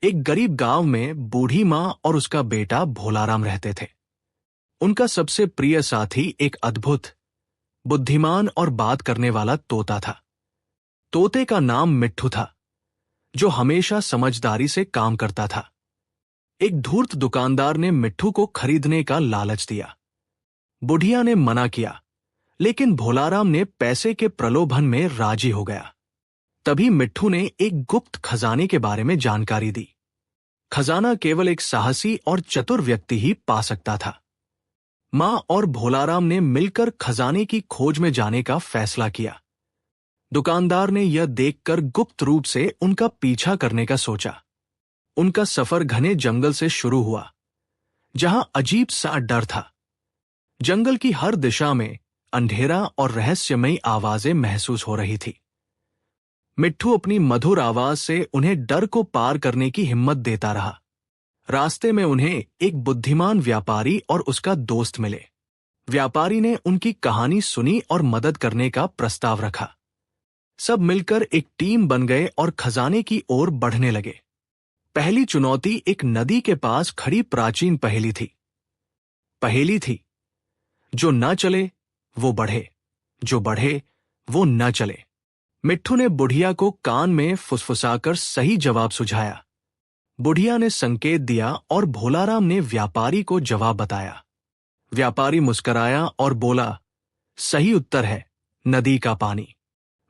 एक गरीब गांव में बूढ़ी माँ और उसका बेटा भोलाराम रहते थे। उनका सबसे प्रिय साथी एक अद्भुत, बुद्धिमान और बात करने वाला तोता था। तोते का नाम मिट्ठू था, जो हमेशा समझदारी से काम करता था। एक धूर्त दुकानदार ने मिट्ठू को खरीदने का लालच दिया। बुढ़िया ने मना किया, लेकिन भोलाराम ने पैसे के प्रलोभन में राजी हो गया। तभी मिट्ठू ने एक गुप्त खजाने के बारे में जानकारी दी। खजाना केवल एक साहसी और चतुर व्यक्ति ही पा सकता था। मां और भोलाराम ने मिलकर खजाने की खोज में जाने का फैसला किया। दुकानदार ने यह देखकर गुप्त रूप से उनका पीछा करने का सोचा। उनका सफर घने जंगल से शुरू हुआ, जहां अजीब सा डर था। जंगल की हर दिशा में अंधेरा और रहस्यमयी आवाजें महसूस हो रही थी। मिट्ठू अपनी मधुर आवाज से उन्हें डर को पार करने की हिम्मत देता रहा। रास्ते में उन्हें एक बुद्धिमान व्यापारी और उसका दोस्त मिले। व्यापारी ने उनकी कहानी सुनी और मदद करने का प्रस्ताव रखा। सब मिलकर एक टीम बन गए और खजाने की ओर बढ़ने लगे। पहली चुनौती एक नदी के पास खड़ी प्राचीन पहेली थी। पहेली थी, जो न चले वो बढ़े, जो बढ़े वो न चले। मिट्ठू ने बुढ़िया को कान में फुसफुसाकर सही जवाब सुझाया। बुढ़िया ने संकेत दिया और भोलाराम ने व्यापारी को जवाब बताया। व्यापारी मुस्कराया और बोला, सही उत्तर है नदी का पानी।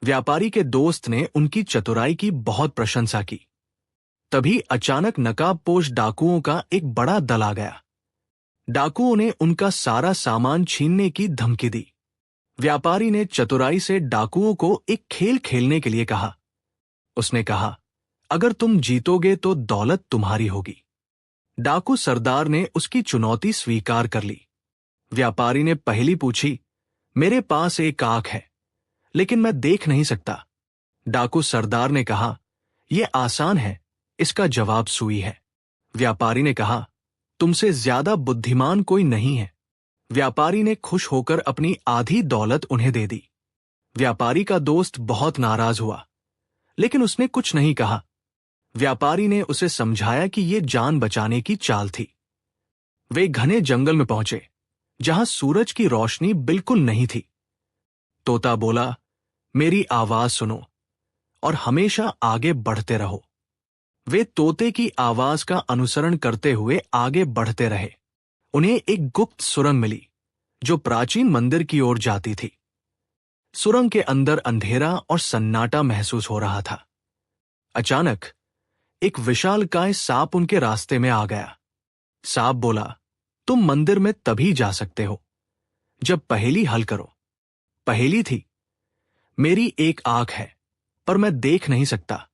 व्यापारी के दोस्त ने उनकी चतुराई की बहुत प्रशंसा की। तभी अचानक नकाबपोश डाकुओं का एक बड़ा दल आ गया। डाकुओं ने उनका सारा सामान छीनने की धमकी दी। व्यापारी ने चतुराई से डाकुओं को एक खेल खेलने के लिए कहा। उसने कहा, अगर तुम जीतोगे तो दौलत तुम्हारी होगी। डाकू सरदार ने उसकी चुनौती स्वीकार कर ली। व्यापारी ने पहेली पूछी, मेरे पास एक आंख है, लेकिन मैं देख नहीं सकता। डाकू सरदार ने कहा, यह आसान है, इसका जवाब सुई है। व्यापारी ने कहा, तुमसे ज्यादा बुद्धिमान कोई नहीं है। व्यापारी ने खुश होकर अपनी आधी दौलत उन्हें दे दी। व्यापारी का दोस्त बहुत नाराज हुआ, लेकिन उसने कुछ नहीं कहा। व्यापारी ने उसे समझाया कि यह जान बचाने की चाल थी। वे घने जंगल में पहुंचे, जहां सूरज की रोशनी बिल्कुल नहीं थी। तोता बोला, मेरी आवाज सुनो और हमेशा आगे बढ़ते रहो। वे तोते की आवाज का अनुसरण करते हुए आगे बढ़ते रहे। उन्हें एक गुप्त सुरंग मिली, जो प्राचीन मंदिर की ओर जाती थी। सुरंग के अंदर अंधेरा और सन्नाटा महसूस हो रहा था। अचानक एक विशालकाय सांप उनके रास्ते में आ गया। सांप बोला, तुम मंदिर में तभी जा सकते हो जब पहेली हल करो। पहेली थी, मेरी एक आंख है, पर मैं देख नहीं सकता।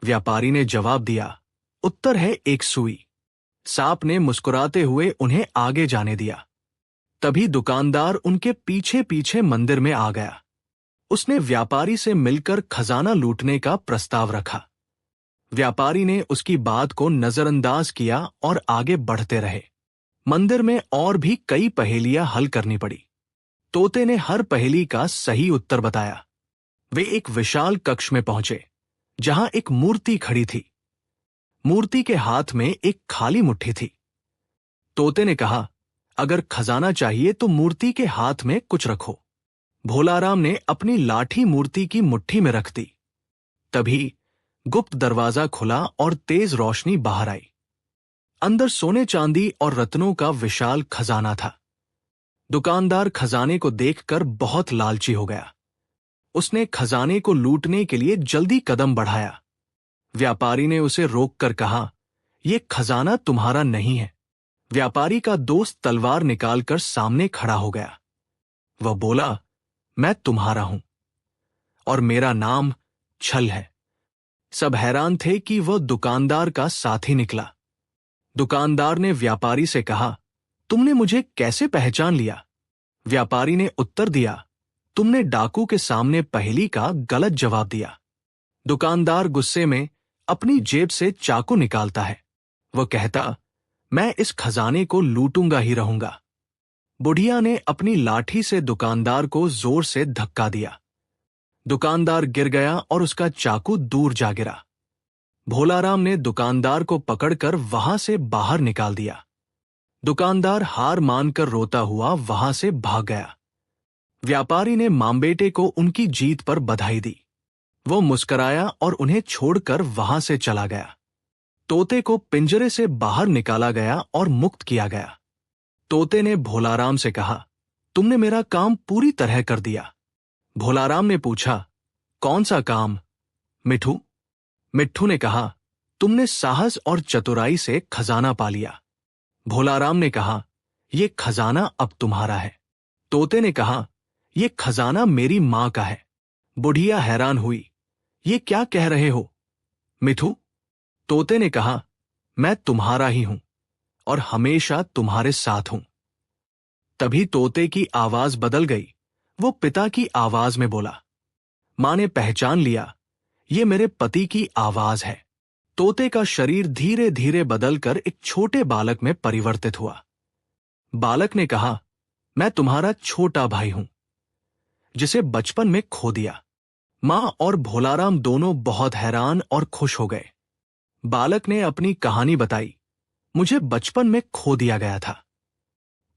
व्यापारी ने जवाब दिया, उत्तर है एक सुई। सांप ने मुस्कुराते हुए उन्हें आगे जाने दिया। तभी दुकानदार उनके पीछे पीछे मंदिर में आ गया। उसने व्यापारी से मिलकर खजाना लूटने का प्रस्ताव रखा। व्यापारी ने उसकी बात को नजरअंदाज किया और आगे बढ़ते रहे। मंदिर में और भी कई पहेलियां हल करनी पड़ी। तोते ने हर पहेली का सही उत्तर बताया। वे एक विशाल कक्ष में पहुंचे, जहां एक मूर्ति खड़ी थी। मूर्ति के हाथ में एक खाली मुट्ठी थी। तोते ने कहा, अगर खजाना चाहिए तो मूर्ति के हाथ में कुछ रखो। भोलाराम ने अपनी लाठी मूर्ति की मुट्ठी में रख दी। तभी गुप्त दरवाजा खुला और तेज रोशनी बाहर आई। अंदर सोने चांदी और रत्नों का विशाल खजाना था। दुकानदार खजाने को देखकर बहुत लालची हो गया। उसने खजाने को लूटने के लिए जल्दी कदम बढ़ाया। व्यापारी ने उसे रोककर कहा, यह खजाना तुम्हारा नहीं है। व्यापारी का दोस्त तलवार निकालकर सामने खड़ा हो गया। वह बोला, मैं तुम्हारा हूं और मेरा नाम छल है। सब हैरान थे कि वह दुकानदार का साथी निकला। दुकानदार ने व्यापारी से कहा, तुमने मुझे कैसे पहचान लिया? व्यापारी ने उत्तर दिया, तुमने डाकू के सामने पहेली का गलत जवाब दिया। दुकानदार गुस्से में अपनी जेब से चाकू निकालता है। वह कहता, मैं इस खजाने को लूटूंगा ही रहूंगा। बुढ़िया ने अपनी लाठी से दुकानदार को जोर से धक्का दिया। दुकानदार गिर गया और उसका चाकू दूर जा गिरा। भोलाराम ने दुकानदार को पकड़कर वहां से बाहर निकाल दिया। दुकानदार हार मानकर रोता हुआ वहां से भाग गया। व्यापारी ने मामबेटे को उनकी जीत पर बधाई दी। वो मुस्कराया और उन्हें छोड़कर वहां से चला गया। तोते को पिंजरे से बाहर निकाला गया और मुक्त किया गया। तोते ने भोलाराम से कहा, तुमने मेरा काम पूरी तरह कर दिया। भोलाराम ने पूछा, कौन सा काम? मिठू? मिट्ठू ने कहा, तुमने साहस और चतुराई से खजाना पा लिया। भोलाराम ने कहा, यह खजाना अब तुम्हारा है। तोते ने कहा, यह खजाना मेरी मां का है। बुढ़िया हैरान हुई, ये क्या कह रहे हो? मिठू? तोते ने कहा, मैं तुम्हारा ही हूं और हमेशा तुम्हारे साथ हूं। तभी तोते की आवाज बदल गई। वो पिता की आवाज में बोला। मां ने पहचान लिया, ये मेरे पति की आवाज है। तोते का शरीर धीरे धीरे बदलकर एक छोटे बालक में परिवर्तित हुआ। बालक ने कहा, मैं तुम्हारा छोटा भाई हूं, जिसे बचपन में खो दिया। मां और भोलाराम दोनों बहुत हैरान और खुश हो गए। बालक ने अपनी कहानी बताई, मुझे बचपन में खो दिया गया था।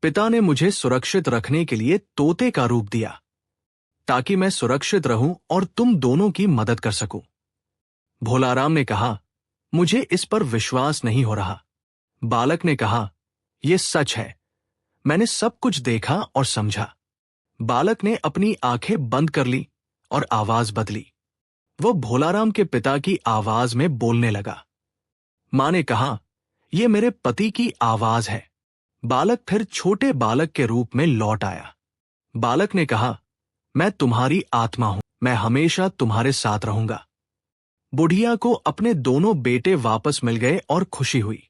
पिता ने मुझे सुरक्षित रखने के लिए तोते का रूप दिया, ताकि मैं सुरक्षित रहूं और तुम दोनों की मदद कर सकूं। भोलाराम ने कहा, मुझे इस पर विश्वास नहीं हो रहा। बालक ने कहा, यह सच है, मैंने सब कुछ देखा और समझा। बालक ने अपनी आंखें बंद कर ली और आवाज बदली। वो भोलाराम के पिता की आवाज में बोलने लगा। मां ने कहा, यह मेरे पति की आवाज है। बालक फिर छोटे बालक के रूप में लौट आया। बालक ने कहा, मैं तुम्हारी आत्मा हूं, मैं हमेशा तुम्हारे साथ रहूंगा। बुढ़िया को अपने दोनों बेटे वापस मिल गए और खुशी हुई।